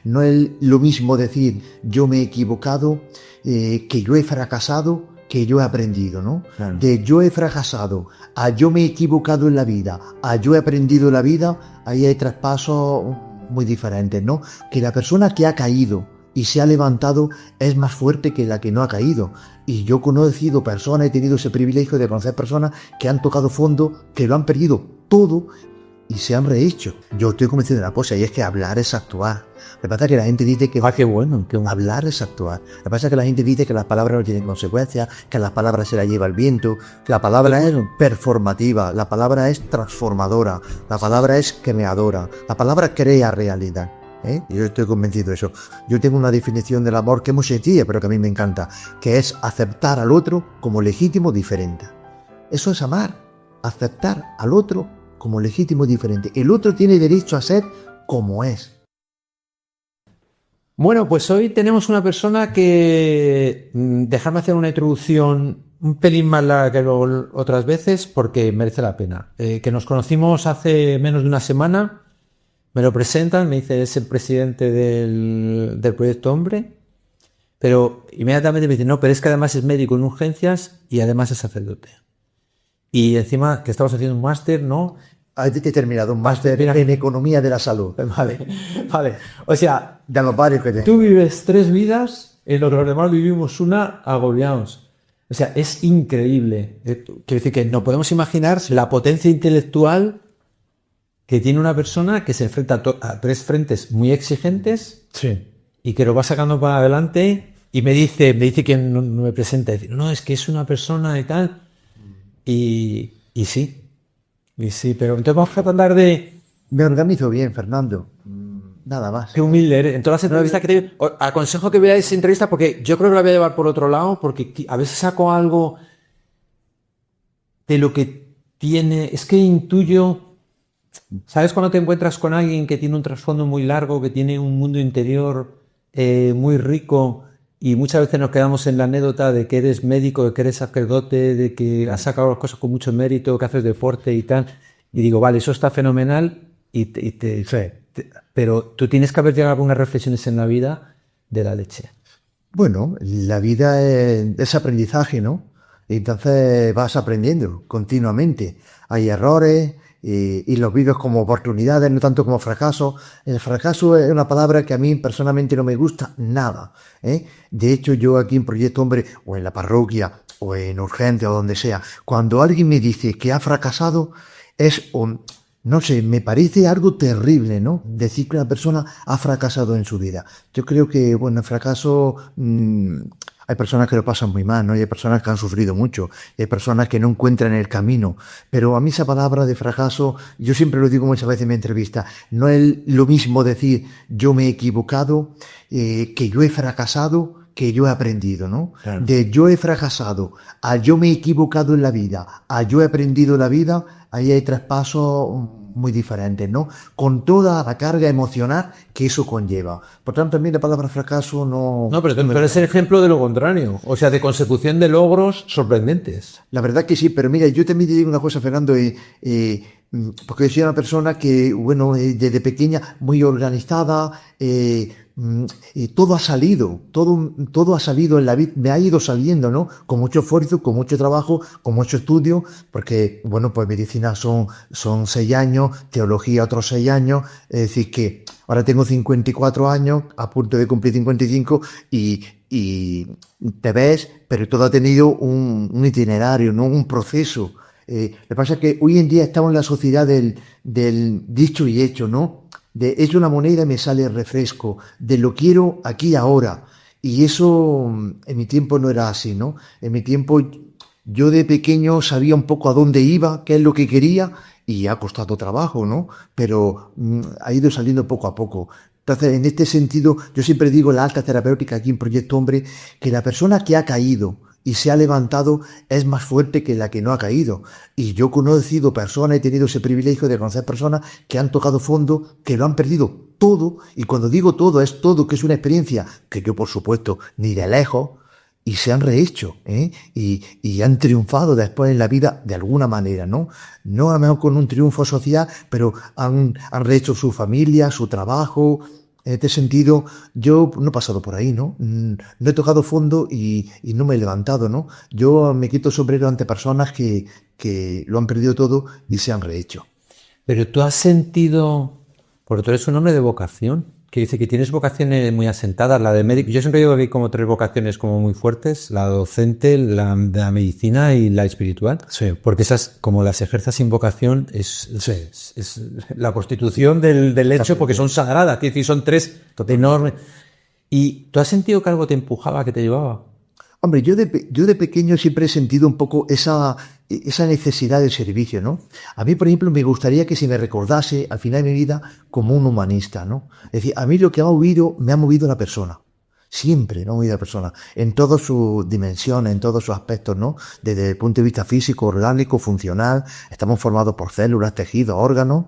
No es lo mismo decir yo me he equivocado, que yo he fracasado, que yo he aprendido, ¿no? Claro. De yo he fracasado a yo me he equivocado en la vida, a yo he aprendido en la vida, ahí hay traspasos muy diferentes, ¿no? Que la persona que ha caído y se ha levantado es más fuerte que la que no ha caído. Y yo he conocido personas, he tenido ese privilegio de conocer personas que han tocado fondo, que lo han perdido todo y se han rehecho. Yo estoy convencido de una cosa, y es que hablar es actuar. Lo que pasa es que la gente dice que Qué bueno. hablar es actuar. Lo que pasa es que la gente dice que las palabras no tienen consecuencias, que las palabras se las lleva el viento. La palabra es performativa, la palabra es transformadora, la palabra es creadora, la palabra crea realidad. Yo estoy convencido de eso. Yo tengo una definición del amor que es muy sencilla, pero que a mí me encanta, que es aceptar al otro como legítimo diferente. Eso es amar, aceptar al otro como legítimo diferente. El otro tiene derecho a ser como es. Bueno, pues hoy tenemos una persona que, dejadme hacer una introducción un pelín más larga que otras veces porque merece la pena. Que nos conocimos hace menos de una semana, me lo presentan, me dice es el presidente del Proyecto Hombre, pero inmediatamente me dice no, pero es que además es médico en urgencias y además es sacerdote. Y encima que estamos haciendo un máster, ¿no? He terminado un máster en economía de la salud. Vale. O sea, de los varios que tú vives 3 vidas, en lo que los demás vivimos una agobiados. O sea, es increíble. Quiero decir que no podemos imaginar la potencia intelectual que tiene una persona que se enfrenta a 3 frentes muy exigentes, sí, y que lo va sacando para adelante. Y me dice quien no me presenta, decir, no, es que es una persona y tal. Y sí. Y sí, pero entonces vamos a tratar de... Me organizo bien, Fernando. Nada más. Qué humilde eres. En todas las entrevistas que te... Aconsejo que veáis esa entrevista porque yo creo que la voy a llevar por otro lado, porque a veces saco algo de lo que tiene... Es que intuyo... ¿Sabes cuando te encuentras con alguien que tiene un trasfondo muy largo, que tiene un mundo interior muy rico, y muchas veces nos quedamos en la anécdota de que eres médico, de que eres sacerdote, de que has sacado las cosas con mucho mérito, que haces deporte y tal, y digo, vale, eso está fenomenal, pero tú tienes que haber llegado a algunas reflexiones en la vida de la leche. Bueno, la vida es aprendizaje, ¿no? Y entonces vas aprendiendo continuamente. Hay errores y los vives como oportunidades, no tanto como fracasos. El fracaso es una palabra que a mí personalmente no me gusta nada. De hecho, yo aquí en Proyecto Hombre, o en la parroquia, o en Urgencia, o donde sea, cuando alguien me dice que ha fracasado, no sé, me parece algo terrible, ¿no? Decir que una persona ha fracasado en su vida. Yo creo que, bueno, el fracaso... hay personas que lo pasan muy mal, ¿no? Y hay personas que han sufrido mucho, y hay personas que no encuentran el camino. Pero a mí esa palabra de fracaso, yo siempre lo digo muchas veces en mi entrevista, no es lo mismo decir yo me he equivocado, que yo he fracasado, que yo he aprendido, ¿no? Claro. De yo he fracasado a yo me he equivocado en la vida, a yo he aprendido en la vida, ahí hay traspasos muy diferentes, ¿no? Con toda la carga emocional que eso conlleva. Por tanto, a mí la palabra fracaso no... No, pero es el ejemplo de lo contrario. O sea, de consecución de logros sorprendentes. La verdad que sí, pero mira, yo también te digo una cosa, Fernando, porque yo soy una persona que, bueno, desde pequeña, muy organizada, todo ha salido en la vida, me ha ido saliendo, ¿no? Con mucho esfuerzo, con mucho trabajo, con mucho estudio, porque, bueno, pues medicina son 6 años, teología otros 6 años, es decir que ahora tengo 54 años, a punto de cumplir 55, y te ves, pero todo ha tenido un itinerario, ¿no? Un proceso. Lo que pasa es que hoy en día estamos en la sociedad del dicho y hecho, ¿no? De es una moneda y me sale el refresco, de lo quiero aquí y ahora. Y eso en mi tiempo no era así, ¿no? En mi tiempo yo de pequeño sabía un poco a dónde iba, qué es lo que quería, y ha costado trabajo, ¿no? Pero ha ido saliendo poco a poco. Entonces, en este sentido, yo siempre digo en la alta terapéutica aquí en Proyecto Hombre, que la persona que ha caído y se ha levantado es más fuerte que la que no ha caído. Y yo he conocido personas, he tenido ese privilegio de conocer personas que han tocado fondo, que lo han perdido todo, y cuando digo todo, es todo, que es una experiencia que yo, por supuesto, ni de lejos, y se han rehecho, y han triunfado después en la vida de alguna manera, ¿no? No a lo mejor con un triunfo social, pero han rehecho su familia, su trabajo, En este sentido, yo no he pasado por ahí, ¿no? No he tocado fondo y no me he levantado, ¿no? Yo me quito el sombrero ante personas que lo han perdido todo y se han rehecho. Pero tú has sentido, porque tú eres un hombre de vocación, que dice que tienes vocaciones muy asentadas, la de médico. Yo siempre digo que hay como 3 vocaciones como muy fuertes, la docente, la de la medicina y la espiritual. Sí. Porque esas, como las ejerzas sin vocación, es la constitución del hecho, porque son sagradas, es decir, son 3 enormes. ¿Y tú has sentido que algo te empujaba, que te llevaba? Hombre, yo de pequeño siempre he sentido un poco esa necesidad de servicio, ¿no? A mí, por ejemplo, me gustaría que se me recordase al final de mi vida como un humanista, ¿no? Es decir, a mí lo que me ha movido la persona. Siempre me ha movido la persona, en todas sus dimensiones, en todos sus aspectos, ¿no? Desde el punto de vista físico, orgánico, funcional, estamos formados por células, tejidos, órganos,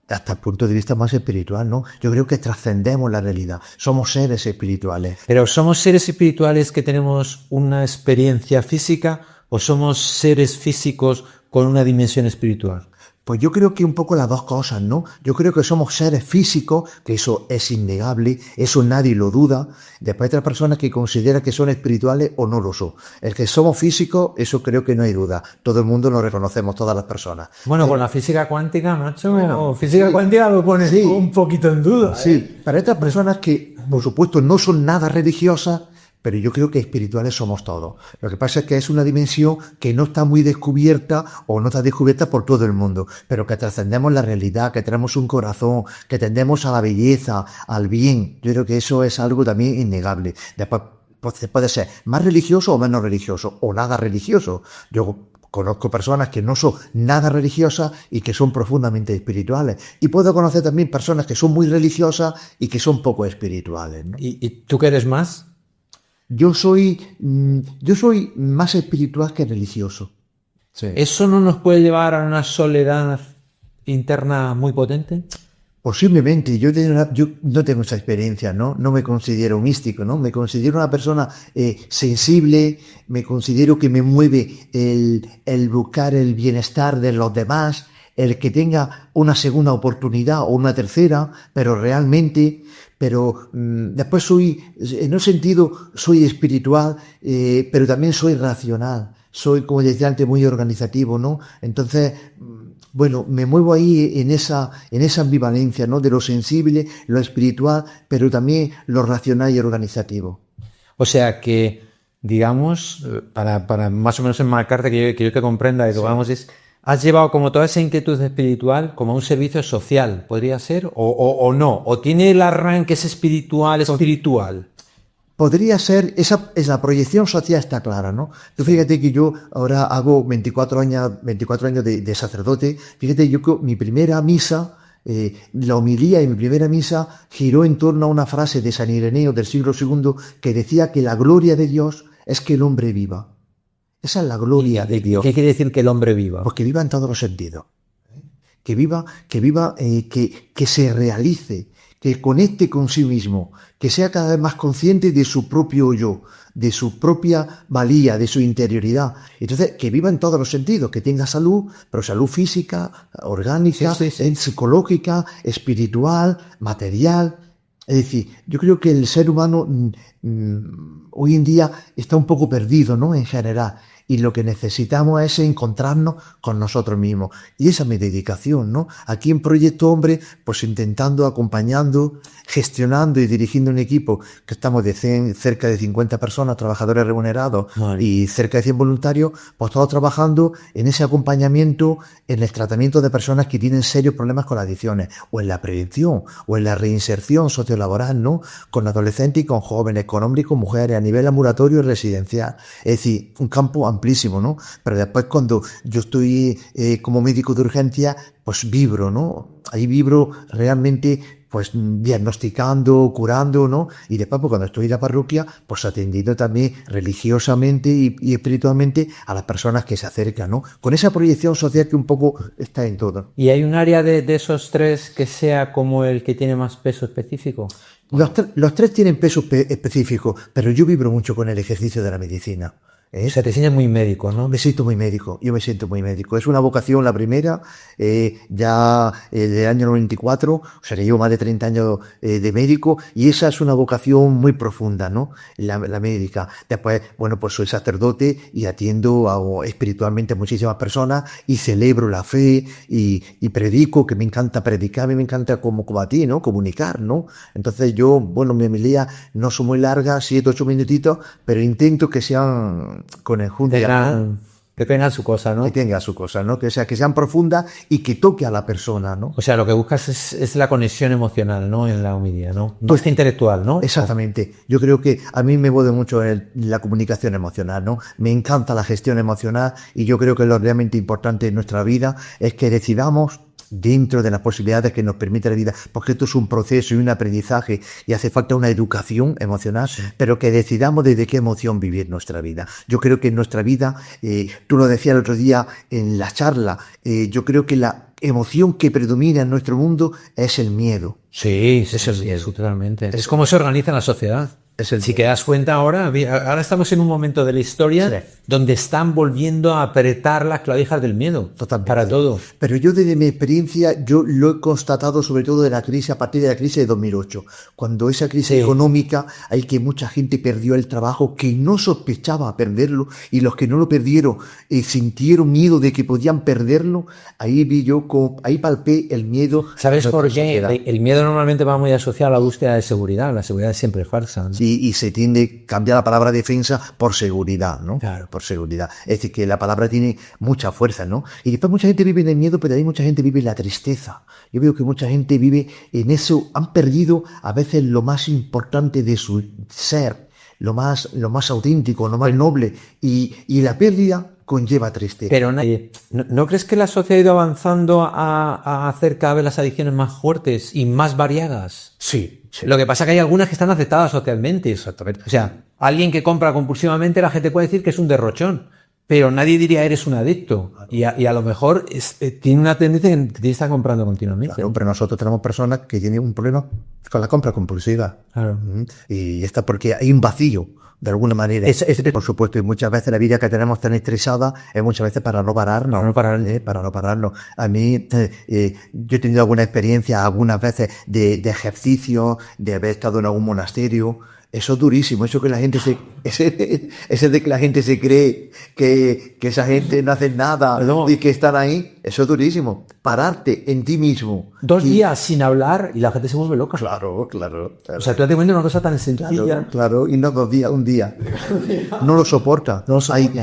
hasta el punto de vista más espiritual, ¿no? Yo creo que trascendemos la realidad, somos seres espirituales. Pero ¿somos seres espirituales que tenemos una experiencia física o somos seres físicos con una dimensión espiritual? Pues yo creo que un poco las dos cosas, ¿no? Yo creo que somos seres físicos, que eso es innegable, eso nadie lo duda. Después hay otras personas que consideran que son espirituales o no lo son. El que somos físicos, eso creo que no hay duda. Todo el mundo lo reconocemos, todas las personas. Bueno, con la física cuántica, macho, física cuántica lo pones un poquito en duda. Sí, para estas personas que, por supuesto, no son nada religiosas, pero yo creo que espirituales somos todos. Lo que pasa es que es una dimensión que no está muy descubierta o no está descubierta por todo el mundo, pero que trascendemos la realidad, que tenemos un corazón, que tendemos a la belleza, al bien. Yo creo que eso es algo también innegable. Después puede ser más religioso o menos religioso, o nada religioso. Yo conozco personas que no son nada religiosas y que son profundamente espirituales. Y puedo conocer también personas que son muy religiosas y que son poco espirituales, ¿no? ¿Y tú qué eres más? Yo soy más espiritual que religioso. Sí. ¿Eso no nos puede llevar a una soledad interna muy potente? Posiblemente, yo no tengo esa experiencia, ¿no? No me considero místico, ¿no? Me considero una persona sensible, me considero que me mueve el buscar el bienestar de los demás, el que tenga una segunda oportunidad o una tercera, pero realmente... Pero después en un sentido, soy espiritual, pero también soy racional. Soy, como decía antes, muy organizativo, ¿no? Entonces, bueno, me muevo ahí en esa ambivalencia, ¿no? De lo sensible, lo espiritual, pero también lo racional y organizativo. O sea que, digamos, para más o menos enmarcarte, que yo te comprenda y lo vamos es... ¿Has llevado como toda esa inquietud espiritual como un servicio social? ¿Podría ser? ¿O no? ¿O tiene el arranque ese espiritual? Podría ser, esa proyección social está clara, ¿no? Tú fíjate que yo ahora hago 24 años de sacerdote. Fíjate, mi primera misa, la homilía en mi primera misa giró en torno a una frase de San Ireneo del siglo II que decía que la gloria de Dios es que el hombre viva. Esa es la gloria de Dios. ¿Qué quiere decir que el hombre viva? Pues que viva en todos los sentidos. Que viva, que se realice, que conecte con sí mismo, que sea cada vez más consciente de su propio yo, de su propia valía, de su interioridad. Entonces, que viva en todos los sentidos, que tenga salud, pero salud física, orgánica, psicológica, espiritual, material. Es decir, yo creo que el ser humano hoy en día está un poco perdido, ¿no? En general. Y lo que necesitamos es encontrarnos con nosotros mismos. Y esa es mi dedicación, ¿no? Aquí en Proyecto Hombre, pues intentando, acompañando, gestionando y dirigiendo un equipo que estamos de cerca de 50 personas, trabajadores remunerados, y cerca de 100 voluntarios, pues todos trabajando en ese acompañamiento, en el tratamiento de personas que tienen serios problemas con adicciones, o en la prevención, o en la reinserción sociolaboral, ¿no? Con adolescentes y con jóvenes, con hombres y con mujeres, a nivel ambulatorio y residencial. Es decir, un campo amplísimo, ¿no? Pero después cuando yo estoy como médico de urgencia, pues vibro, ¿no? Ahí vibro realmente, pues diagnosticando, curando, ¿no? Y después, pues, cuando estoy en la parroquia, pues atendiendo también religiosamente y espiritualmente a las personas que se acercan, ¿no? Con esa proyección social que un poco está en todo. ¿Y hay un área de esos 3 que sea como el que tiene más peso específico? Los 3 tienen peso específico, pero yo vibro mucho con el ejercicio de la medicina. O sea, te sientes muy médico, ¿no? Me siento muy médico, yo me siento muy médico. Es una vocación la primera, ya del año 94, o sea, llevo más de 30 años de médico y esa es una vocación muy profunda, ¿no? La médica. Después, bueno, pues soy sacerdote y atiendo espiritualmente a muchísimas personas y celebro la fe y predico, que me encanta predicar, a mí me encanta como a ti, ¿no? Comunicar, ¿no? Entonces yo, bueno, mi homilía no son muy largas, 7, 8 minutitos, pero intento que sean con enjundia, que tengan su cosa, ¿no? que tenga su cosa, ¿no? Que sean profundas y que toque a la persona, ¿no? O sea, lo que buscas es la conexión emocional, ¿no? En la homilía, ¿no? No es intelectual, ¿no? Exactamente. Yo creo que a mí me mueve mucho la comunicación emocional, ¿no? Me encanta la gestión emocional y yo creo que lo realmente importante en nuestra vida es que decidamos dentro de las posibilidades que nos permite la vida, porque esto es un proceso y un aprendizaje y hace falta una educación emocional, pero que decidamos desde qué emoción vivir nuestra vida. Yo creo que en nuestra vida, tú lo decías el otro día en la charla, yo creo que la emoción que predomina en nuestro mundo es el miedo. Sí, es el miedo, totalmente. Es como se organiza la sociedad. Si te das cuenta ahora estamos en un momento de la historia donde están volviendo a apretar las clavijas del miedo. Totalmente. Para todo. Pero yo desde mi experiencia, yo lo he constatado sobre todo de la crisis, a partir de la crisis de 2008, cuando esa crisis económica, hay que mucha gente perdió el trabajo que no sospechaba perderlo y los que no lo perdieron sintieron miedo de que podían perderlo. Ahí vi yo, ahí palpé el miedo. ¿Sabes por qué? El miedo normalmente va muy asociado a la búsqueda de seguridad. La seguridad es siempre falsa, ¿no? Y se tiende a cambiar la palabra defensa por seguridad, ¿no? Claro. Por seguridad. Es decir, que la palabra tiene mucha fuerza, ¿no? Y después mucha gente vive en el miedo, pero hay mucha gente vive en la tristeza. Yo veo que mucha gente vive en eso, han perdido a veces lo más importante de su ser, lo más auténtico, lo más noble, y la pérdida conlleva tristeza. Pero ¿no crees que la sociedad ha ido avanzando a hacer cada vez las adicciones más fuertes y más variadas? Sí. Lo que pasa es que hay algunas que están aceptadas socialmente. Exactamente. O sea, alguien que compra compulsivamente, la gente puede decir que es un derrochón, pero nadie diría eres un adicto. Y a lo mejor tiene una tendencia que te está comprando continuamente. Claro, pero nosotros tenemos personas que tienen un problema con la compra compulsiva. Claro. Y está porque hay un vacío. De alguna manera. Por supuesto, y muchas veces la vida que tenemos tan estresada es muchas veces para no pararnos. Para no pararnos. A mí, yo he tenido alguna experiencia, algunas veces, de ejercicio, de haber estado en algún monasterio. Eso es durísimo, eso que la gente ese de que la gente se cree que esa gente no hace nada y que están ahí, eso es durísimo. Pararte en ti mismo. 2 días sin hablar y la gente se vuelve loca. Claro. O sea, tú te cuentas una cosa tan sencilla. Claro, y no 2 días, un día. No lo soporta.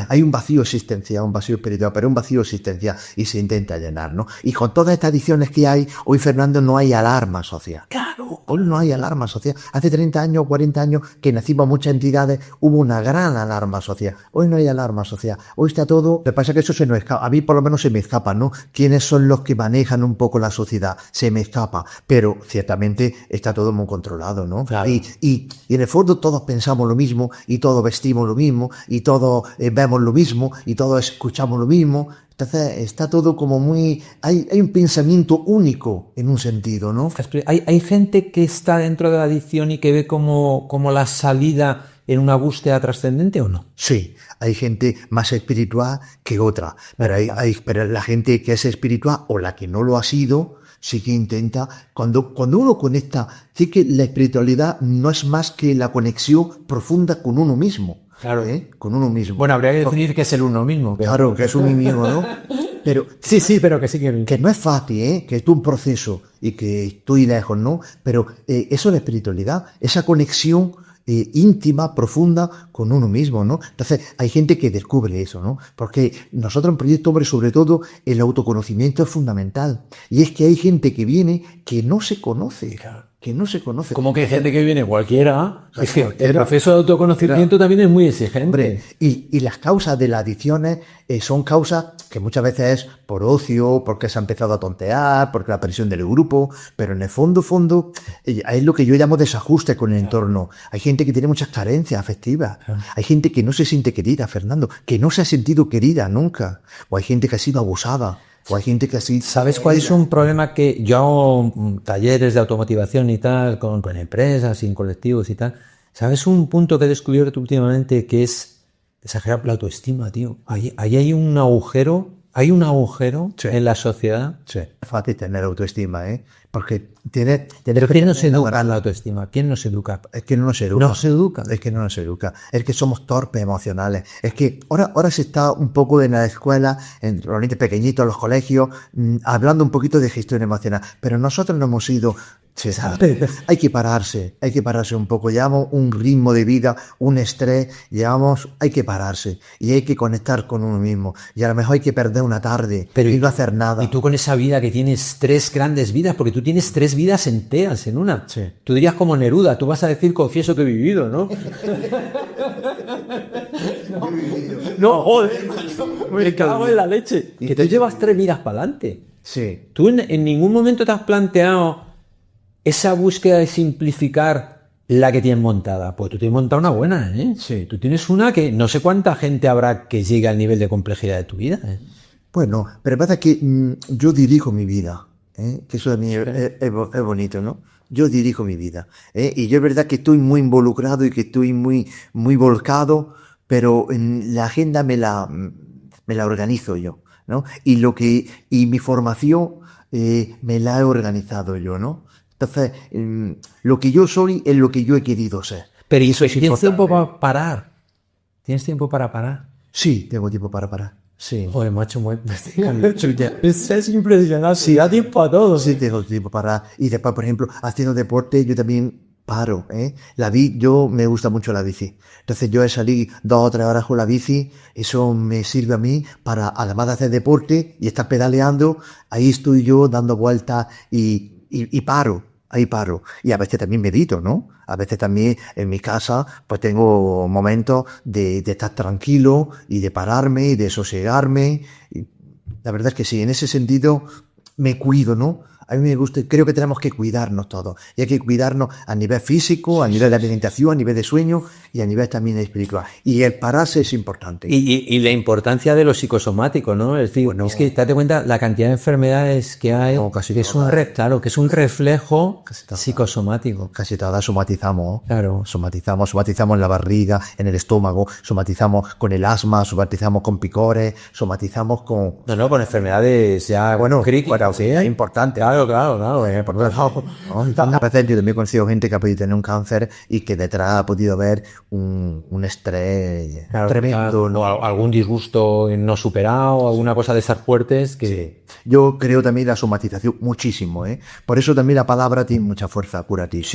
Hay un vacío existencial, un vacío espiritual, pero un vacío existencial y se intenta llenar, ¿no? Y con todas estas adicciones que hay, hoy, Fernando, no hay alarma social. Claro. Hoy no hay alarma social. Hace 30 años, 40 años que nacimos muchas entidades, hubo una gran alarma social. Hoy no hay alarma social. Hoy está todo. Lo que pasa es que eso se nos escapa. A mí por lo menos se me escapa, ¿no? ¿Quiénes son los que manejan un poco la sociedad? Se me escapa. Pero ciertamente está todo muy controlado, ¿no? Claro. Y en el fondo todos pensamos lo mismo, y todos vestimos lo mismo, y todos vemos lo mismo, y todos escuchamos lo mismo. Entonces está todo como muy... Hay un pensamiento único en un sentido, ¿no? Hay gente que está dentro de la adicción y que ve como la salida en una búsqueda trascendente, ¿o no? Sí, hay gente más espiritual que otra, pero la gente que es espiritual o la que no lo ha sido, sí que intenta, cuando uno conecta, sí que la espiritualidad no es más que la conexión profunda con uno mismo. Claro. Con uno mismo. Bueno, habría que definir qué es el uno mismo. Pero... Claro, que es uno mismo, ¿no? Pero sí, pero que sí que... Que no es fácil, que es un proceso y que estoy lejos, ¿no? Pero eso es la espiritualidad, esa conexión íntima, profunda con uno mismo, ¿no? Entonces hay gente que descubre eso, ¿no? Porque nosotros en Proyecto Hombre, sobre todo, el autoconocimiento es fundamental. Y es que hay gente que viene que no se conoce. Que no se conoce. Como que hay gente que viene cualquiera. Es que el proceso de autoconocimiento también es muy exigente. Hombre, y las causas de las adicciones son causas que muchas veces es por ocio, porque se ha empezado a tontear, porque la presión del grupo, pero en el fondo, es lo que yo llamo desajuste con el entorno. Hay gente que tiene muchas carencias afectivas. Hay gente que no se siente querida, Fernando, que no se ha sentido querida nunca. O hay gente que ha sido abusada. O hay gente que así... ¿Sabes cuál es un problema que yo hago talleres de automotivación y tal, con empresas y en colectivos y tal? ¿Sabes un punto que he descubierto últimamente que es exagerar la autoestima, tío. Ahí hay un agujero, Sí. en la sociedad. Sí. Es fácil tener autoestima, porque Pero ¿quién nos educa en la autoestima? ¿Quién nos educa? es que no nos educa. No se educa. Es que no nos educa. Es que somos torpes emocionales. Es que ahora se está un poco en la escuela, en los niños pequeñitos, en los colegios, hablando un poquito de gestión emocional. Pero nosotros no hemos ido. Sí, hay que pararse un poco. Llevamos un ritmo de vida, un estrés, hay que pararse y hay que conectar con uno mismo. Y a lo mejor hay que perder una tarde y no hacer nada. Y tú con esa vida que tienes 3 grandes vidas, porque tú tienes 3 vidas enteras en una. Sí. Tú dirías como Neruda, tú vas a decir confieso que he vivido, ¿no? No, joder, me cago en la leche. Que tú llevas 3 vidas para adelante. Sí. ¿Tú en ningún momento te has planteado esa búsqueda de simplificar la que tienes montada? Pues tú tienes montada una buena, ¿eh? Sí. Tú tienes una que no sé cuánta gente habrá que llegue al nivel de complejidad de tu vida, ¿eh? Bueno, pero pasa que yo dirijo mi vida, que eso también es bonito, ¿no? Yo dirijo mi vida, y yo es verdad que estoy muy involucrado y que estoy muy, muy volcado, pero la agenda me la organizo yo, ¿no? Y mi formación me la he organizado yo, ¿no? Entonces, lo que yo soy es lo que yo he querido ser. Pero eso es ¿tienes importante. tiempo para parar? ¿Tienes tiempo para parar? Sí, tengo tiempo para parar. Sí. Joder, macho, es impresionante. Sí, da tiempo a todo. Sí, tengo tiempo para. Y después, por ejemplo, haciendo deporte, yo también paro, yo me gusta mucho la bici. Entonces yo he salido 2 o 3 horas con la bici, eso me sirve a mí para, además de hacer deporte y estar pedaleando, ahí estoy yo dando vueltas y paro. Ahí paro. Y a veces también medito, ¿no? A veces también en mi casa pues tengo momentos de estar tranquilo y de pararme y de sosegarme. Y la verdad es que sí, en ese sentido me cuido, ¿no? A mí me gusta, creo que tenemos que cuidarnos todos. Y hay que cuidarnos a nivel físico, a nivel de alimentación, a nivel de sueño y a nivel también espiritual. Y el pararse es importante. Y la importancia de lo psicosomático, ¿no? Es decir, es que date cuenta la cantidad de enfermedades que hay, que es que es un reflejo psicosomático. Casi todas somatizamos. Claro. Somatizamos en la barriga, en el estómago, somatizamos con el asma, somatizamos con picores, somatizamos con... No, con enfermedades ya críticas. Sí, es importante. Claro. Por lado. A veces yo también he conocido gente que ha podido tener un cáncer y que detrás ha podido haber un estrés tremendo. ¿No? O algún disgusto no superado, alguna cosa de esas fuertes que... Sí. Yo creo también la somatización muchísimo, Por eso también la palabra tiene mucha fuerza, curativa.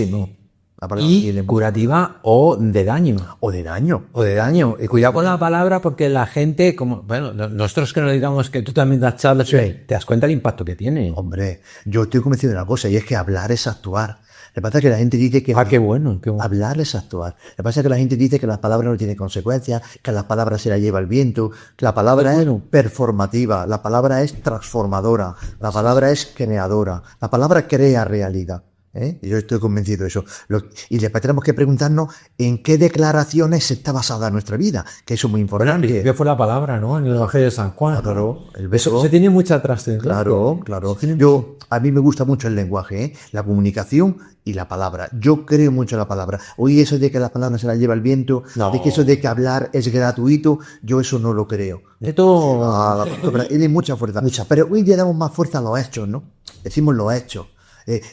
Y curativa o de daño. O de daño. Y cuidado con la palabra porque la gente, como bueno, nosotros que nos digamos que tú también das charlas, te das cuenta del impacto que tiene. Hombre, yo estoy convencido de una cosa y es que hablar es actuar. Lo que pasa es que la gente dice que... qué bueno. Hablar es actuar. Lo que pasa es que la gente dice que las palabras no tienen consecuencias, que las palabras se las lleva el viento, que la palabra es performativa, la palabra es transformadora, la palabra es creadora, la palabra crea realidad. Yo estoy convencido de eso. Y después tenemos que preguntarnos en qué declaraciones está basada nuestra vida, que eso es muy importante. ¿Qué fue la palabra, no? En el Evangelio de San Juan. Claro, el beso. Eso se tiene mucha trascendencia. Claro. A mí me gusta mucho el lenguaje, la comunicación y la palabra. Yo creo mucho en la palabra. Hoy eso de que las palabras se las lleva el viento, de que eso de que hablar es gratuito, yo eso no lo creo. Tiene mucha fuerza. Pero hoy día damos más fuerza a los hechos, ¿no? Decimos los hechos.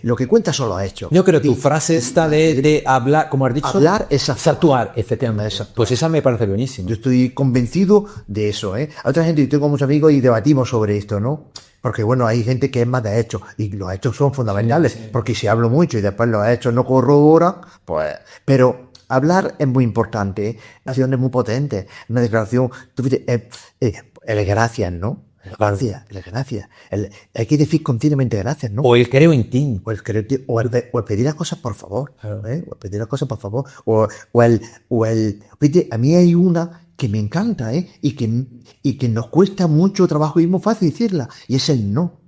Lo que cuenta son los hechos. Yo creo que tu frase esta de hablar, como has dicho, hablar es actuar, efectivamente. Pues esa me parece buenísima. Yo estoy convencido de eso, A otra gente, yo tengo muchos amigos y debatimos sobre esto, ¿no? Porque bueno, hay gente que es más de hechos y los hechos son fundamentales, porque si hablo mucho y después los hechos no corroboran, pues... Pero hablar es muy importante, una acción es muy potente, una declaración, tú fíjate, el gracias, ¿no? Gracias. Hay que decir continuamente gracias, ¿no? O el creo en ti. O el pedir las cosas por favor. Claro. O el pedir las cosas por favor. Fíjate, a mí hay una que me encanta, y que nos cuesta mucho trabajo y es muy fácil decirla, y es el no.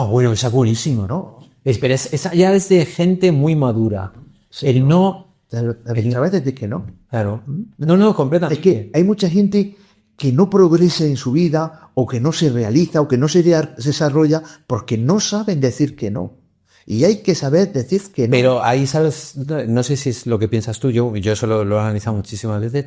Bueno, esa es buenísimo, ¿no? Pero esa ya es de gente muy madura. Sí, el no... A veces es que no. Claro. No, completamente. Es que hay mucha gente que no progresa en su vida o que no se realiza o que no se desarrolla porque no saben decir que no. Y hay que saber decir que no. Pero ahí, ¿sabes? No sé si es lo que piensas tú, yo eso lo he analizado muchísimas veces,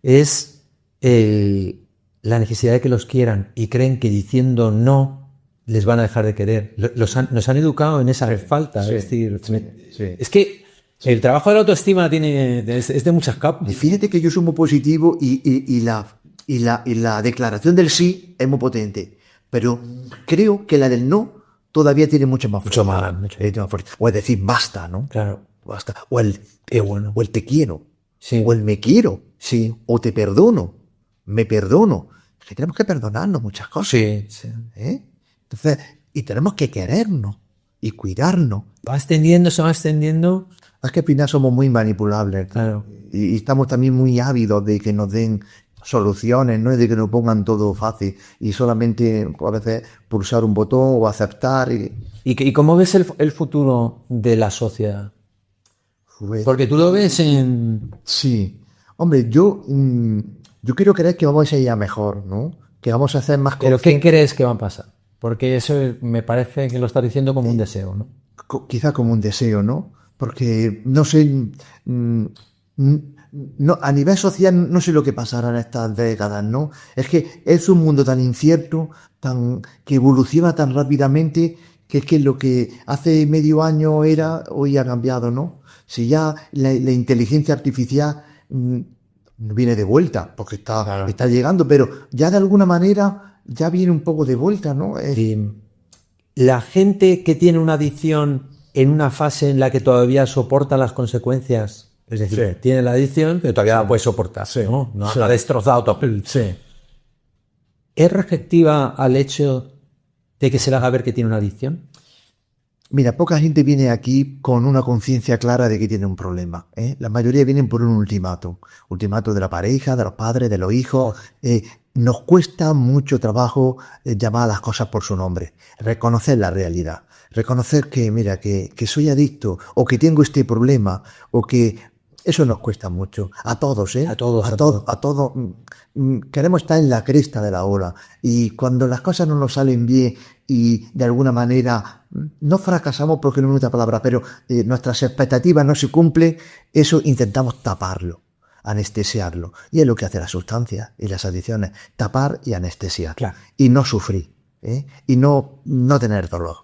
es la necesidad de que los quieran y creen que diciendo no les van a dejar de querer. Nos han educado en esa falta. Sí. Es decir, Sí. es que el trabajo de la autoestima es de muchas capas. Y fíjate que yo soy muy positivo y la declaración del sí es muy potente. Pero creo que la del no todavía tiene mucho más fuerza. Tiene más fuerza. O es decir, basta, ¿no? Claro. Basta. O el te quiero. Sí. O el me quiero. Sí. O te perdono. Me perdono. Es que tenemos que perdonarnos muchas cosas. Sí. ¿Eh? Entonces, y tenemos que querernos y cuidarnos. Se va extendiendo. Es que al final somos muy manipulables. Claro. Y estamos también muy ávidos de que nos den soluciones, ¿no? De que nos pongan todo fácil y solamente a veces pulsar un botón o aceptar. ¿Y cómo ves el futuro de la sociedad? Pues, Porque tú lo ves en... sí. Hombre, yo quiero creer que vamos a ir a mejor, ¿no? Que vamos a hacer más ¿Pero qué conscientes. crees que va a pasar? Porque eso me parece que lo estás diciendo como un deseo, ¿no? Quizá como un deseo, ¿no? Porque no sé, no, a nivel social no sé lo que pasará en estas décadas, ¿no? Es que es un mundo tan incierto, que evoluciona tan rápidamente, que es que lo que hace medio año era, hoy ha cambiado, ¿no? Si ya la inteligencia artificial viene de vuelta, porque está llegando, pero ya de alguna manera ya viene un poco de vuelta, ¿no? La gente que tiene una adicción en una fase en la que todavía soporta las consecuencias, es decir, tiene la adicción, pero todavía la puede soportar, ¿no? No ha destrozado todo. Sí. ¿Es receptiva al hecho de que se le haga ver que tiene una adicción? Mira, poca gente viene aquí con una conciencia clara de que tiene un problema, ¿eh? La mayoría vienen por un ultimátum. Ultimátum de la pareja, de los padres, de los hijos. Nos cuesta mucho trabajo llamar a las cosas por su nombre, reconocer la realidad, reconocer que, mira, que soy adicto o que tengo este problema o que eso nos cuesta mucho. A todos, ¿eh? A todos. A todos. Queremos estar en la cresta de la ola y cuando las cosas no nos salen bien y de alguna manera no fracasamos porque no es nuestra palabra, pero nuestras expectativas no se cumplen, eso intentamos taparlo, anestesiarlo. Y es lo que hace la sustancia y las adicciones, tapar y anestesiar. Claro. Y no sufrir, ¿eh? Y no tener dolor,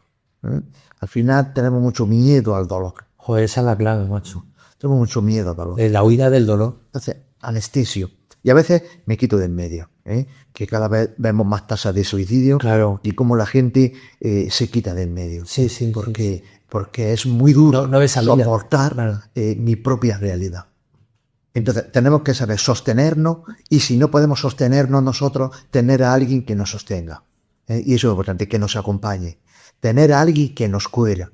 ¿eh? Al final tenemos mucho miedo al dolor. Joder, esa es la clave, macho. Tenemos mucho miedo al dolor. La huida del dolor. Entonces, anestesio. Y a veces me quito de en medio, ¿eh? Que cada vez vemos más tasas de suicidio. Claro. Y cómo la gente se quita de en medio. Sí. Porque es muy duro no ves salida. soportar mi propia realidad. Entonces, tenemos que saber sostenernos y si no podemos sostenernos nosotros, tener a alguien que nos sostenga. Y eso es importante, que nos acompañe. Tener a alguien que nos quiera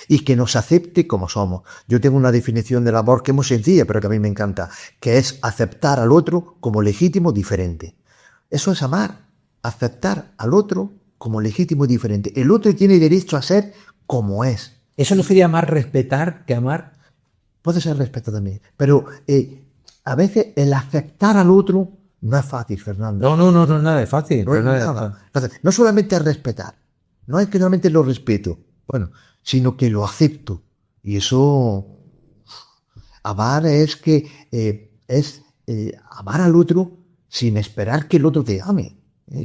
y que nos acepte como somos. Yo tengo una definición del amor que es muy sencilla, pero que a mí me encanta, que es aceptar al otro como legítimo diferente. Eso es amar, aceptar al otro como legítimo diferente. El otro tiene derecho a ser como es. ¿Eso no sería más respetar que amar? Puede ser respeto también, pero a veces el aceptar al otro no es fácil, Fernando. No, nada es fácil. No es nada. Entonces, no solamente es respetar, no es que solamente lo respeto, bueno, sino que lo acepto. Y eso, amar es amar al otro sin esperar que el otro te ame.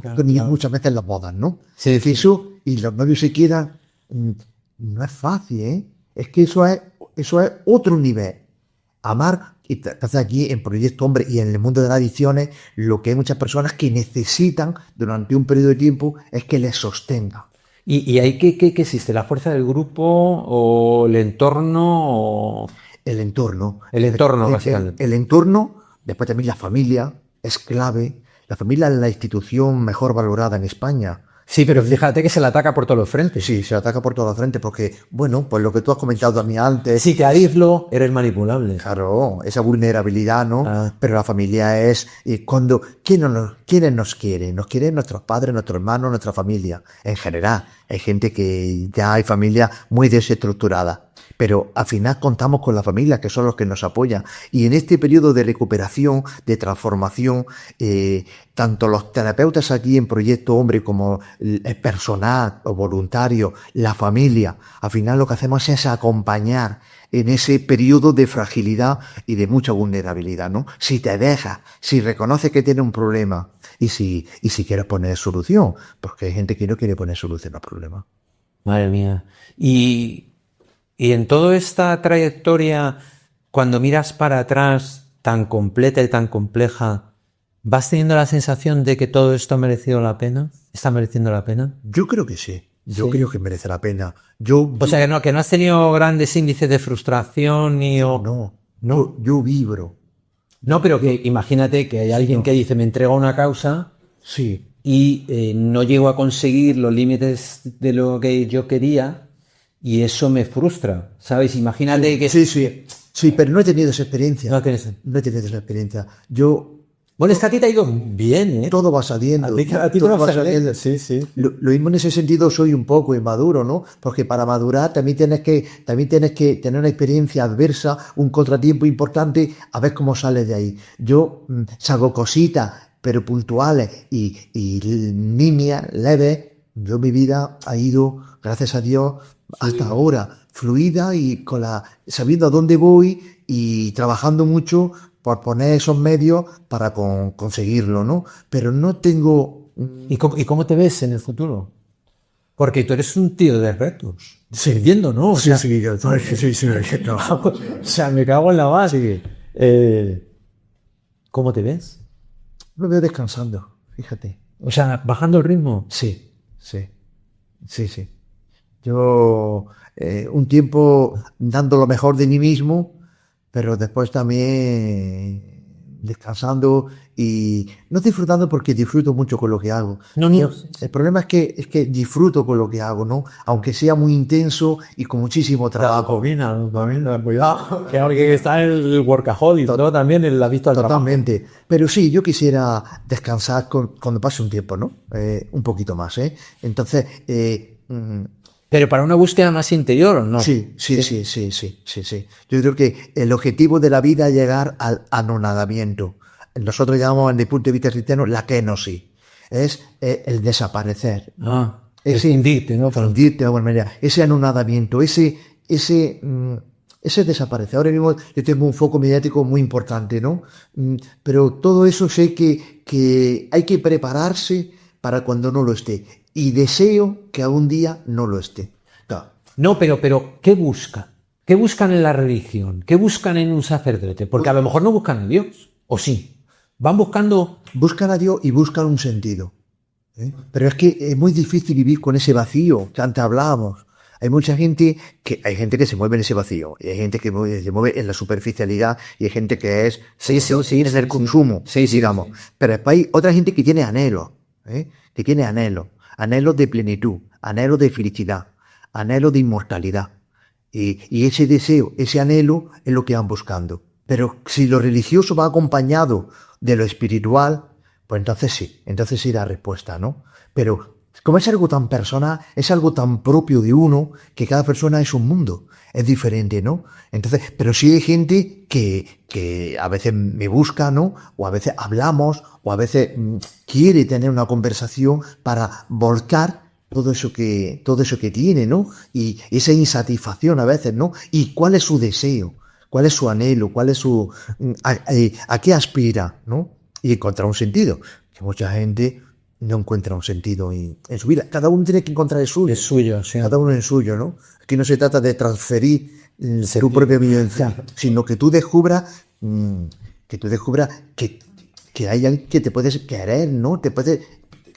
Claro. Muchas veces las bodas, ¿no? Sí. Eso, y los novios se quieran, no es fácil, ¿eh? Es que eso es otro nivel. Amar, y entonces aquí en Proyecto Hombre y en el mundo de las adicciones, lo que hay muchas personas que necesitan durante un periodo de tiempo es que les sostenga. ¿Y ahí qué existe? ¿La fuerza del grupo o el entorno? O... El entorno. El entorno, básicamente. El entorno, después también la familia, es clave. La familia es la institución mejor valorada en España. Sí, pero fíjate que se la ataca por todos los frentes. Sí, se ataca por toda la frente porque, bueno, pues lo que tú has comentado a mí antes. Si te aíslo, eres manipulable. Claro, esa vulnerabilidad, ¿no? Pero la familia es cuando ¿quiénes nos quieren? Nos quieren nuestros padres, nuestros hermanos, nuestra familia. En general, hay gente que ya hay familias muy desestructuradas. Pero al final contamos con la familia, que son los que nos apoyan. Y en este periodo de recuperación, de transformación, tanto los terapeutas aquí en Proyecto Hombre como el personal o voluntario, la familia, al final lo que hacemos es acompañar en ese periodo de fragilidad y de mucha vulnerabilidad, ¿no? Si te dejas, si reconoces que tiene un problema y si quieres poner solución, porque hay gente que no quiere poner solución al problema. Madre mía. Y en toda esta trayectoria, cuando miras para atrás, tan completa y tan compleja, ¿vas teniendo la sensación de que todo esto ha merecido la pena? ¿Está mereciendo la pena? Yo creo que sí. Yo Sí. creo que merece la pena. O sea, que no has tenido grandes índices de frustración ni... No, yo vibro. No, pero que imagínate que hay alguien que dice, me entrego a una causa Sí. y no llego a conseguir los límites de lo que yo quería y eso me frustra, ¿sabes? Imagínate que... Sí, pero no he tenido esa experiencia. No tienes- No he tenido esa experiencia. Bueno, es que a ti te ha ido bien, ¿eh? Todo va saliendo. A ti te Todo va va saliendo. saliendo. Sí, sí. Lo mismo en ese sentido soy un poco inmaduro, ¿no? Porque para madurar también tienes que tener una experiencia adversa, un contratiempo importante, a ver cómo sales de ahí. Yo salgo cositas, pero puntuales y líneas leves. Yo mi vida ha ido, gracias a Dios, hasta ahora, fluida y sabiendo a dónde voy y trabajando mucho por poner esos medios para conseguirlo, ¿no? Pero no tengo... ¿Y cómo te ves en el futuro? Porque tú eres un tío de retos. Entiendo, ¿no? O sea, sí. o sea, me cago en la base. ¿Cómo te ves? Me veo descansando, fíjate. O sea, bajando el ritmo. Sí. Yo un tiempo dando lo mejor de mí mismo, pero después también descansando y no disfrutando porque disfruto mucho con lo que hago. No. El problema es que disfruto con lo que hago, ¿no? Aunque sea muy intenso y con muchísimo trabajo. Cuidado. Que está el workaholic, ¿no? También el visto al trabajo. Totalmente. Pero sí, yo quisiera descansar cuando pase un tiempo, ¿no? Un poquito más, ¿eh? Entonces, Pero para una búsqueda más interior, ¿o no? sí. Yo creo que el objetivo de la vida es llegar al anonadamiento. Nosotros llamamos, desde el punto de vista cristiano, la kenosis. Es el desaparecer. Es hundirte, ¿no? Fundirte de alguna manera. Ese anonadamiento, ese desaparecer. Ahora mismo yo tengo un foco mediático muy importante, ¿no? Pero todo eso sé que hay que prepararse para cuando no lo esté. Y deseo que algún día no lo esté. Claro. No, pero ¿qué buscan? ¿Qué buscan en la religión? ¿Qué buscan en un sacerdote? Porque a lo mejor no buscan a Dios, ¿o sí? Van buscando... Buscan a Dios y buscan un sentido. Pero es que es muy difícil vivir con ese vacío que antes hablábamos. Hay gente que se mueve en ese vacío, y hay gente que se mueve en la superficialidad, y hay gente que es en el consumo, digamos. Pero después hay otra gente que tiene anhelo, que tiene anhelos de plenitud, anhelos de felicidad, anhelos de inmortalidad. Y ese deseo, ese anhelo es lo que van buscando. Pero si lo religioso va acompañado de lo espiritual, pues entonces sí la respuesta, ¿no? Pero como es algo tan personal, es algo tan propio de uno, que cada persona es un mundo, es diferente, ¿no? Entonces, pero sí hay gente que a veces me busca, ¿no? O a veces hablamos, o a veces quiere tener una conversación para volcar todo eso que tiene, ¿no? Y esa insatisfacción a veces, ¿no? ¿Y cuál es su deseo? ¿Cuál es su anhelo? ¿Cuál es a qué aspira? ¿No? Y encontrar un sentido. Que mucha gente no encuentra un sentido en su vida. Cada uno tiene que encontrar el suyo. Es suyo, sí. Cada uno el suyo, ¿no? Aquí no se trata de transferir tu propia vivencia, sino que tú descubras que hay alguien que te puedes querer, ¿no? Te puede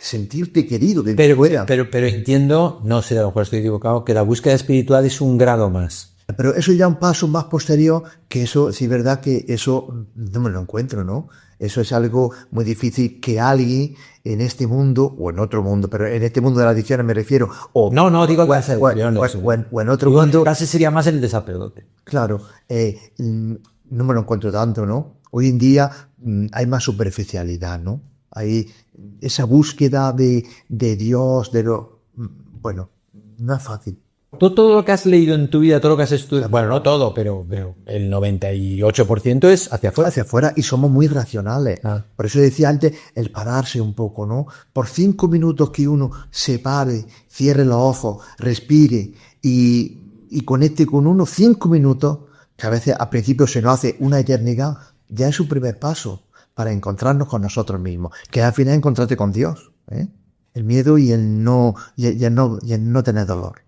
sentirte querido. Pero entiendo, no sé, a lo mejor estoy equivocado, que la búsqueda espiritual es un grado más. Pero eso ya un paso más posterior, que eso, sí es verdad que eso no me lo encuentro, ¿no? Eso es algo muy difícil que alguien en este mundo, o en otro mundo, pero en este mundo de las adicciones me refiero, No, digo que o en otro mundo. Casi sería más el de sacerdote. Claro, no me lo encuentro tanto, ¿no? Hoy en día hay más superficialidad, ¿no? Hay esa búsqueda de Dios, bueno, no es fácil. Todo lo que has leído en tu vida, todo lo que has estudiado, bueno, no todo, pero el 98% es hacia afuera. Hacia afuera, y somos muy racionales. Por eso decía antes, el pararse un poco, ¿no? Por 5 minutos que uno se pare, cierre los ojos, respire y conecte con uno, 5 minutos, que a veces al principio se nos hace una eternidad, ya es un primer paso para encontrarnos con nosotros mismos, que al final encontrarte con Dios, ¿eh? El miedo y el no, y el no tener dolor,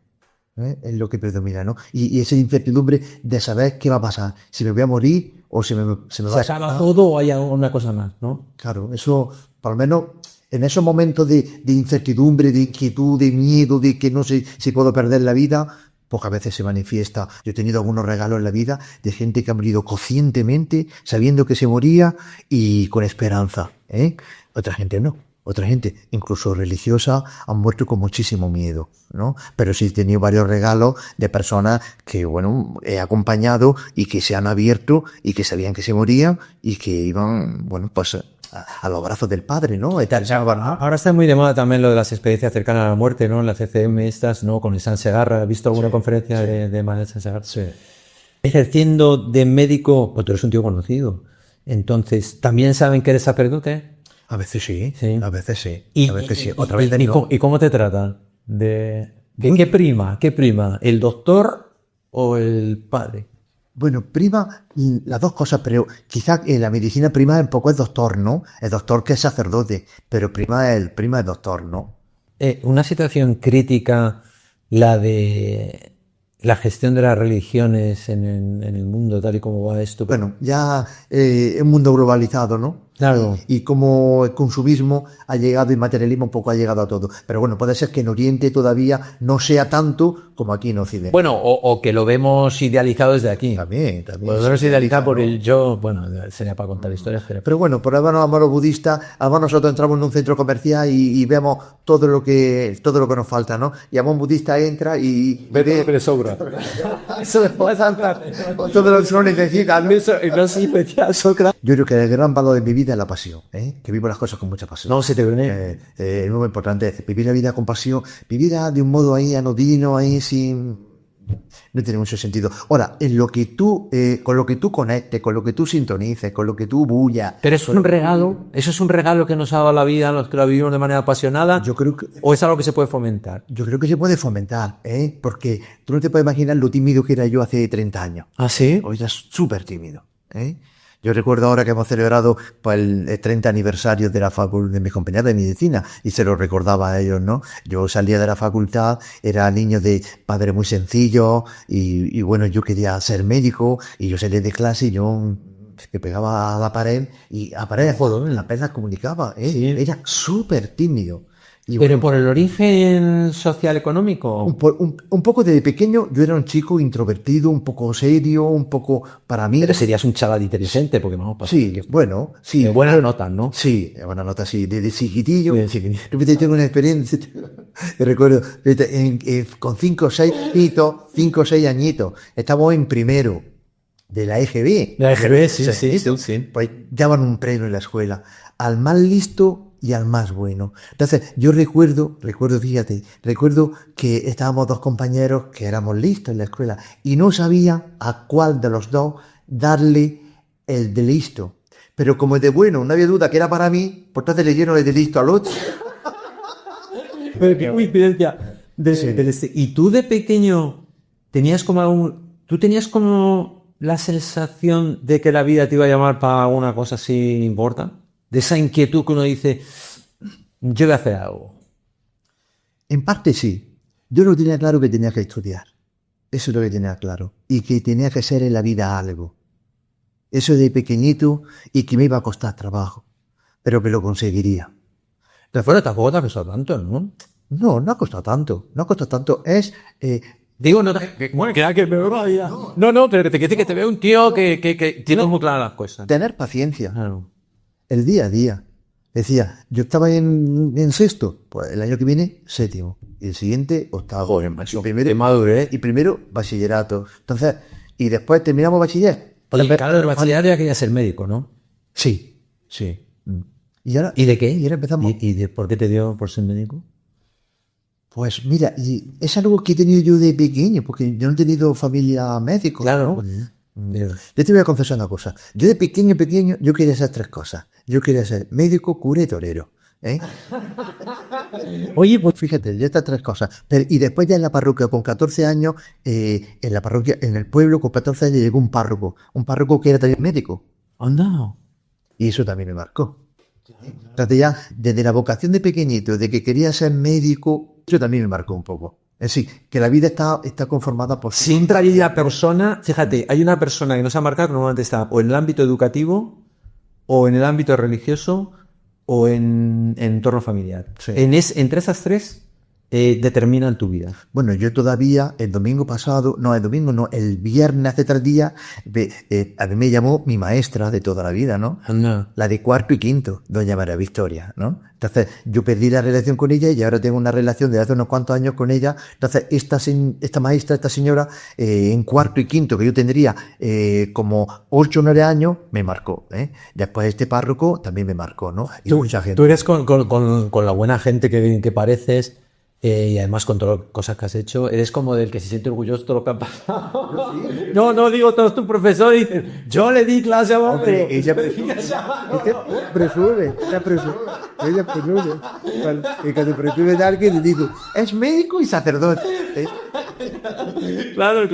¿eh? Es lo que predomina, ¿no? Y esa incertidumbre de saber qué va a pasar, si me voy a morir o se me va ¿Se acaba todo o hay una cosa más, no? Claro, eso, por lo menos en esos momentos de incertidumbre, de inquietud, de miedo, de que no sé si puedo perder la vida, pocas veces se manifiesta. Yo he tenido algunos regalos en la vida de gente que ha morido conscientemente, sabiendo que se moría y con esperanza, ¿eh? Otra gente no. Otra gente, incluso religiosa, han muerto con muchísimo miedo, ¿no? Pero sí he tenido varios regalos de personas que, bueno, he acompañado y que se han abierto y que sabían que se morían y que iban, bueno, pues a los brazos del Padre, ¿no? Ahora está muy de moda también lo de las experiencias cercanas a la muerte, ¿no? En la CCM estas, ¿no? Con el San Segarra. ¿Has visto alguna conferencia de Manuel San Segarra? Sí. Ejerciendo de médico, pues tú eres un tío conocido. Entonces, ¿también saben que eres sacerdote? A veces sí, Sí. a veces sí, Y, a veces sí. y- Otra vez y- no. ¿Y cómo te tratan? ¿Qué prima? ¿Qué prima? ¿El doctor o el padre? Bueno, prima las dos cosas, pero quizás en la medicina prima un poco es doctor, ¿no? El doctor que es sacerdote, pero prima es doctor, ¿no? Una situación crítica, la de la gestión de las religiones en el mundo, tal y como va esto. Bueno, ya es un mundo globalizado, ¿no? Claro. Y como el consumismo ha llegado y el materialismo un poco ha llegado a todo. Pero bueno, puede ser que en Oriente todavía no sea tanto como aquí en Occidente. Bueno, o que lo vemos idealizado desde aquí. También. Pues no es idealizado porque yo, bueno, sería para contar historias, pero... Bueno, por ahora nos vamos a los budistas, además nosotros entramos en un centro comercial y vemos todo lo que nos falta, ¿no? Y a un budista entra y ve le sobra. eso después todo lo que uno necesita, ¿no? No sé, decía Sócrates. Yo creo que el gran valor de mi vida es la pasión, ¿eh? Que vivo las cosas con mucha pasión. No se te viene. Es muy importante vivir la vida con pasión, vivirla de un modo ahí anodino, ahí sin... No tiene mucho sentido. Ahora, en lo que tú, con lo que tú conectes, con lo que tú sintonices, con lo que tú bullas... Pero es un regalo, eso es un regalo que nos ha dado la vida, los que la vivimos de manera apasionada, Yo creo que... o es algo que se puede fomentar. Yo creo que se puede fomentar, ¿eh? Porque tú no te puedes imaginar lo tímido que era yo hace 30 años. ¿Ah, sí? Hoy ya es súper tímido, ¿eh? Yo recuerdo ahora que hemos celebrado pues, el 30 aniversario de la facultad de mis compañeros de medicina y se lo recordaba a ellos, ¿no? Yo salía de la facultad, era niño de padre muy sencillo y bueno, yo quería ser médico y yo salía de clase y yo que pegaba a la pared y a pared de fondo, en la pena comunicaba, ¿eh? Sí. Era súper tímido. Y Pero por el origen social económico. un poco desde pequeño yo era un chico introvertido, un poco serio, un poco para mí. Pero serías un chaval inteligente, porque vamos a Sí, bueno, sí. buenas notas, ¿no? Sí, buena nota, sí, desde chiquitillo. Desde chiquitillo. Yo tengo una experiencia, recuerdo, con 5 o 6 añitos, estábamos en primero de la EGB. La EGB, sí, O sea, sí. Pues daban un premio en la escuela, al más listo y al más bueno. Entonces, yo recuerdo que estábamos dos compañeros que éramos listos en la escuela y no sabía a cuál de los dos darle el de listo. Pero como el de bueno no había duda que era para mí, pues entonces le dieron el de listo al otro. Pero qué coincidencia. Y tú de pequeño tenías como la sensación de que la vida te iba a llamar para alguna cosa así importante. De esa inquietud que uno dice, yo voy a hacer algo. En parte sí. Yo lo tenía claro que tenía que estudiar. Eso es lo que tenía claro. Y que tenía que ser en la vida algo. Eso de pequeñito y que me iba a costar trabajo. Pero que lo conseguiría. De fuera tampoco te ha costado tanto, ¿no? No ha costado tanto. No ha costado tanto. Es... Digo, bueno, que me vaya. No, pero te quiero decir que te veo un tío que tiene muy claras las cosas. tener paciencia. Claro. El día a día. Decía, yo estaba en sexto, pues el año que viene, séptimo. Y el siguiente, octavo. De madurez. Y primero, bachillerato. Entonces, y después terminamos bachiller. Y claro, el bachillerato ya quería ser médico, ¿no? Sí. Y ahora, ¿Y de qué? Y ahora empezamos. ¿Por qué te dio por ser médico? Pues mira, y es algo que he tenido yo de pequeño, porque yo no he tenido familia médico. Claro. ¿no? Yo te voy a confesar una cosa. Yo de pequeño, yo quería hacer 3 cosas. Yo quería ser médico, cura y torero. ¿eh? Oye, pues Fíjate, ya estas tres cosas. Y después ya en la parroquia, con 14 años, en la parroquia, en el pueblo, con 14 años llegó un párroco que era también médico. anda. Y eso también me marcó. Entonces ya, desde la vocación de pequeñito, de que quería ser médico, eso también me marcó un poco. Es decir, que la vida está conformada por... Siempre hay una persona, fíjate, hay una persona que nos ha marcado que normalmente está o en el ámbito educativo, o en el ámbito religioso, o en entorno familiar. Sí. Entre esas tres determinan tu vida. Bueno, yo todavía, el domingo pasado, no, el domingo no, el viernes hace 3 días, a mí me llamó mi maestra de toda la vida, ¿no? Anda. La de cuarto y quinto, doña María Victoria, ¿no? Entonces, yo perdí la relación con ella y ahora tengo una relación de hace unos cuantos años con ella. Entonces, esta maestra, esta señora, en cuarto y quinto, que yo tendría como 8 o 9 años, me marcó, ¿eh? Después este párroco también me marcó, ¿no? Y mucha gente. Tú eres con la buena gente que pareces, y además con todas las cosas que has hecho, eres como del que se siente orgulloso de todo lo que ha pasado. No, digo, todos tus profesores dicen, yo le di clase a vos. Hombre, ella presume. Ella presume. Y cuando presume de alguien le digo, es médico y sacerdote. Claro.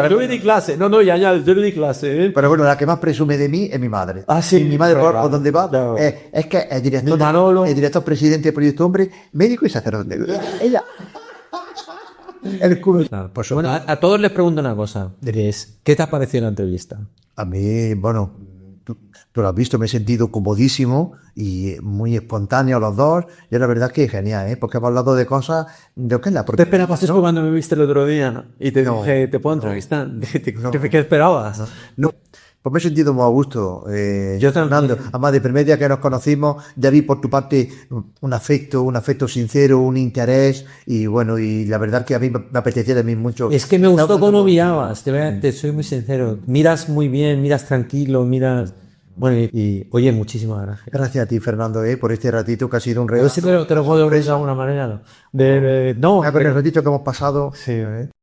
Yo le di clase. No, ya, yo le di clase. ¿eh? Pero bueno, la que más presume de mí es mi madre. Ah, sí, Y mi madre, claro. por donde va, Claro. es que es director, Manolo. es director presidente de Proyecto Hombre, médico y sacerdote. Ella. El culo. Claro, por bueno, a todos les pregunto una cosa. Diréis, ¿qué te ha parecido la entrevista? A mí, bueno, tú lo has visto, me he sentido comodísimo y muy espontáneo los dos. Y la verdad que genial, ¿eh? Porque hemos hablado de cosas de lo que es la ¿Te esperabas eso cuando me viste el otro día? ¿No? Y te dije, ¿te puedo entrevistar? ¿Qué esperabas? No, pues me he sentido muy a gusto. Yo también. Fernando, además del primer día que nos conocimos, ya vi por tu parte un afecto sincero, un interés, y bueno, y la verdad que a mí me apetecía también mucho. Es que me gustó cómo mirabas, te soy muy sincero. Miras muy bien, miras tranquilo, miras... Bueno, oye, muchísimas gracias. Gracias a ti, Fernando, por este ratito que ha sido un regalo. Yo siempre te lo puedo ver de alguna manera, ¿no? No, Con el ratito que hemos pasado. sí,